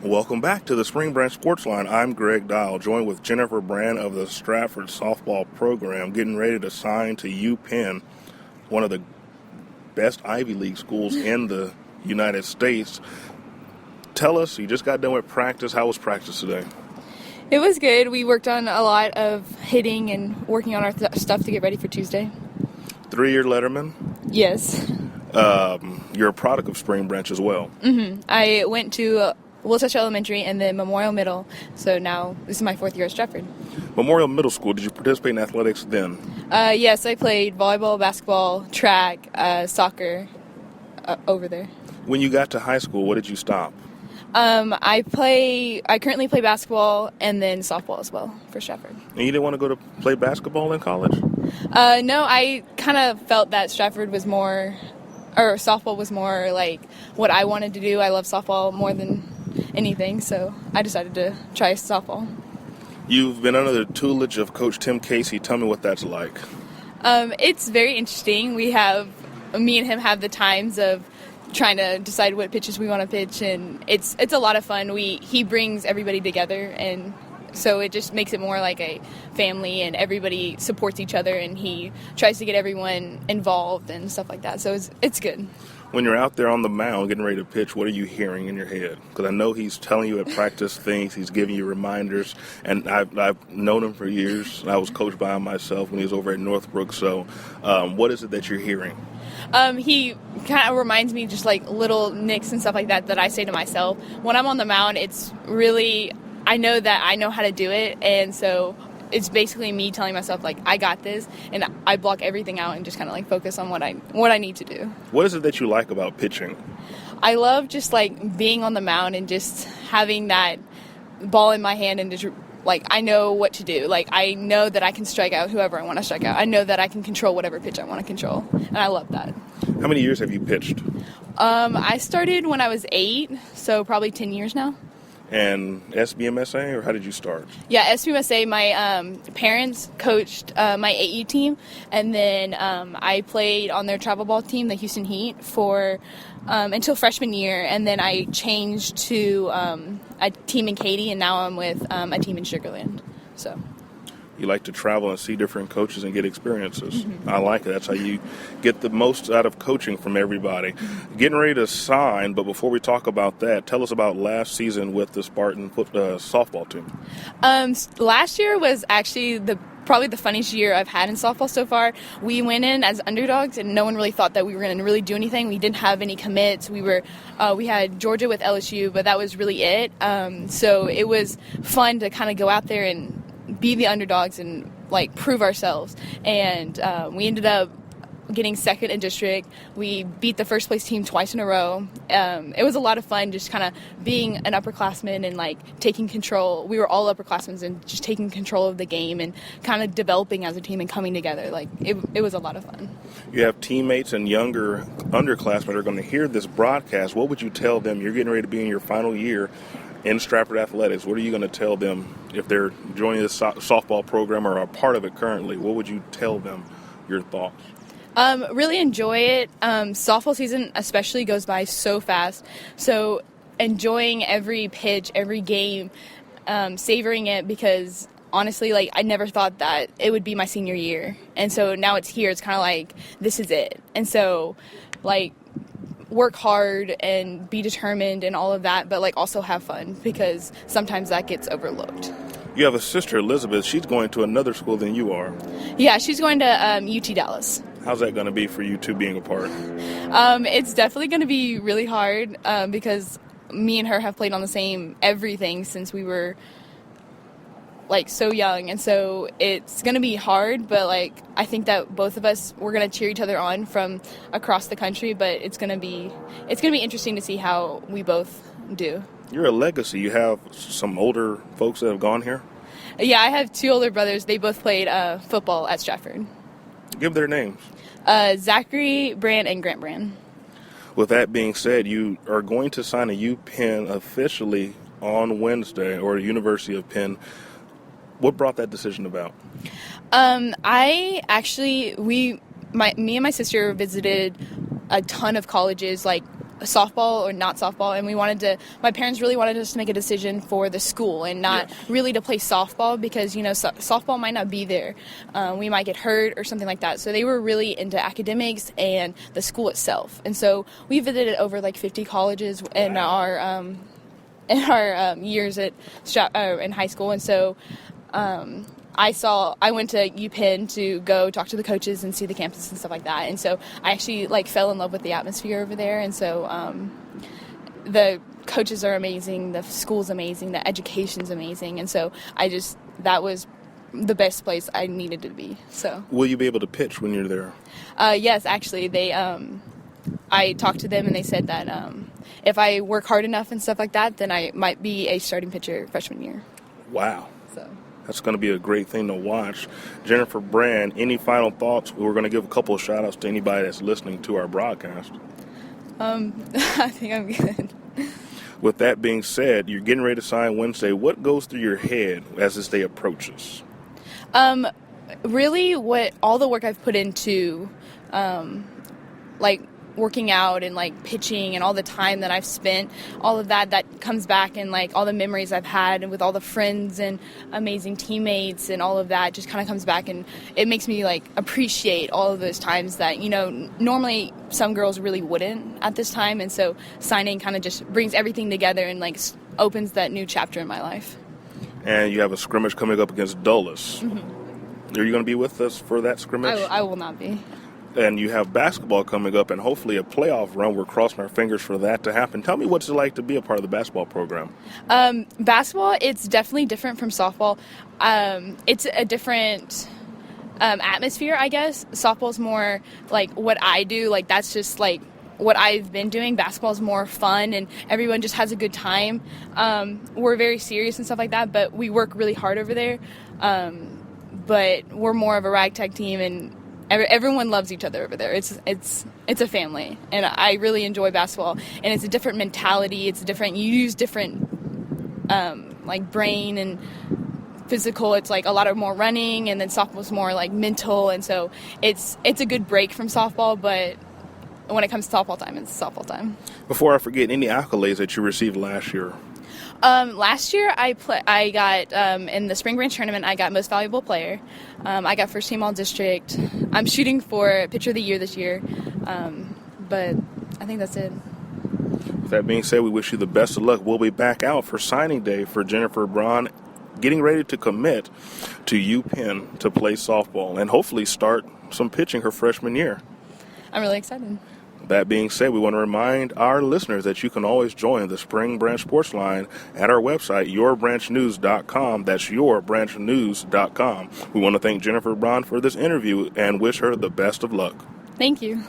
Welcome back to the Spring Branch Sports Line. I'm Greg Dial, joined with Jennifer Brann of the Stratford softball program, getting ready to sign to UPenn, one of the best Ivy League schools in the United States. Tell us, you just got done with practice. How was practice today? It was good. We worked on a lot of hitting and working on our stuff to get ready for Tuesday. 3-year letterman? Yes. You're a product of Spring Branch as well. Mm-hmm. I went to Wiltshire Elementary and then Memorial Middle, so now this is my 4th year at Stratford. Memorial Middle School, did you participate in athletics then? Yes, I played volleyball, basketball, track, soccer over there. When you got to high school, what did you stop? I currently play basketball and then softball as well for Stratford. And you didn't want to go to play basketball in college? No, I kind of felt that Stratford was more, or softball was more like what I wanted to do. I love softball more than anything, so I decided to try softball. You've been under the tutelage of Coach Tim Casey. Tell me what that's like. It's very interesting. Me and him have the times of trying to decide what pitches we want to pitch, and it's a lot of fun. He brings everybody together, and so it just makes it more like a family, and everybody supports each other, and he tries to get everyone involved and stuff like that. So it's good. When you're out there on the mound getting ready to pitch, what are you hearing in your head? Because I know he's telling you at practice things, he's giving you reminders, and I've known him for years. I was coached by him myself when he was over at Northbrook. So what is it that you're hearing? He kind of reminds me just like little nicks and stuff like that I say to myself. When I'm on the mound, it's really, I know that I know how to do it, and so it's basically me telling myself, like, I got this, and I block everything out and just kind of, like, focus on what I need to do. What is it that you like about pitching? I love just, like, being on the mound and just having that ball in my hand and just, like, I know what to do. Like, I know that I can strike out whoever I want to strike out. I know that I can control whatever pitch I want to control, and I love that. How many years have you pitched? I started when I was 8, so probably 10 years now. And SBMSA, or how did you start? Yeah, SBMSA, my parents coached my AU team, and then I played on their travel ball team, the Houston Heat, for until freshman year, and then I changed to a team in Katy, and now I'm with a team in Sugar Land. So. You like to travel and see different coaches and get experiences. Mm-hmm. I like it. That's how you get the most out of coaching from everybody. Mm-hmm. Getting ready to sign, but before we talk about that, tell us about last season with the Spartan softball team. Last year was actually probably the funniest year I've had in softball so far. We went in as underdogs, and no one really thought that we were going to really do anything. We didn't have any commits. We had Georgia with LSU, but that was really it. So it was fun to kind of go out there and be the underdogs and, like, prove ourselves. And we ended up getting second in district. We beat the first place team twice in a row. It was a lot of fun just kind of being an upperclassman and, like, taking control. We were all upperclassmen and just taking control of the game and kind of developing as a team and coming together. Like, it was a lot of fun. You have teammates and younger underclassmen that are going to hear this broadcast. What would you tell them? You're getting ready to be in your final year in Stratford Athletics. What are you going to tell them if they're joining the softball program or are part of it currently? What would you tell them, your thoughts? Really enjoy it. Softball season especially goes by so fast. So enjoying every pitch, every game, savoring it, because honestly, like, I never thought that it would be my senior year. And so now it's here. It's kind of like, this is it. And so, like, work hard and be determined and all of that, but, like, also have fun, because sometimes that gets overlooked. You have a sister, Elizabeth. She's going to another school than you are. Yeah, she's going to UT Dallas. How's that going to be for you two being apart? It's definitely going to be really hard because me and her have played on the same everything since we were, like, so young, and so it's going to be hard, but, like, I think that both of us, we're going to cheer each other on from across the country, but it's going to be interesting to see how we both do. You're a legacy. You have some older folks that have gone here? Yeah, I have 2 older brothers. They both played football at Stratford. Give their names. Zachary Brann and Grant Brann. With that being said, you are going to sign a UPenn officially on Wednesday, or the University of Penn. What brought that decision about? Me and my sister visited a ton of colleges, like softball or not softball, and my parents really wanted us to make a decision for the school and not really to play softball because, softball might not be there. We might get hurt or something like that. So they were really into academics and the school itself. And so we visited over like 50 colleges in our years at in high school. And so I went to UPenn to go talk to the coaches and see the campus and stuff like that. And so I actually fell in love with the atmosphere over there. And so the coaches are amazing, the school's amazing, the education's amazing. And so that was the best place I needed to be. So will you be able to pitch when you're there? Yes, actually, I talked to them and they said that if I work hard enough and stuff like that, then I might be a starting pitcher freshman year. Wow. So that's going to be a great thing to watch. Jennifer Brann, any final thoughts? We're going to give a couple of shout-outs to anybody that's listening to our broadcast. I think I'm good. With that being said, you're getting ready to sign Wednesday. What goes through your head as this day approaches? Really, what all the work I've put into, working out and pitching and all the time that I've spent, all of that comes back, and all the memories I've had and with all the friends and amazing teammates and all of that just kind of comes back, and it makes me appreciate all of those times that normally some girls really wouldn't at this time. And so signing kind of just brings everything together and opens that new chapter in my life. And you have a scrimmage coming up against Dulles. Mm-hmm. Are you going to be with us for that scrimmage? I will not be. And you have basketball coming up and hopefully a playoff run. We're crossing our fingers for that to happen. Tell me what's it like to be a part of the basketball program. Basketball, it's definitely different from softball. It's a different atmosphere, I guess. Softball's more what I do. That's just what I've been doing. Basketball's more fun and everyone just has a good time. We're very serious and stuff like that, but we work really hard over there. But we're more of a ragtag team, and everyone loves each other over there. It's a family, and I really enjoy basketball. And it's a different mentality. It's different. You use different brain and physical. It's a lot of more running, and then softball's more mental. And so it's a good break from softball. But when it comes to softball time, it's softball time. Before I forget, any accolades that you received last year? Last year, I got in the Spring Branch tournament. I got Most Valuable Player. I got First Team All District. I'm shooting for Pitcher of the Year this year, but I think that's it. With that being said, we wish you the best of luck. We'll be back out for signing day for Jennifer Brann, getting ready to commit to UPenn to play softball and hopefully start some pitching her freshman year. I'm really excited. That being said, we want to remind our listeners that you can always join the Spring Branch Sports Line at our website, yourbranchnews.com. That's yourbranchnews.com. We want to thank Jennifer Brann for this interview and wish her the best of luck. Thank you.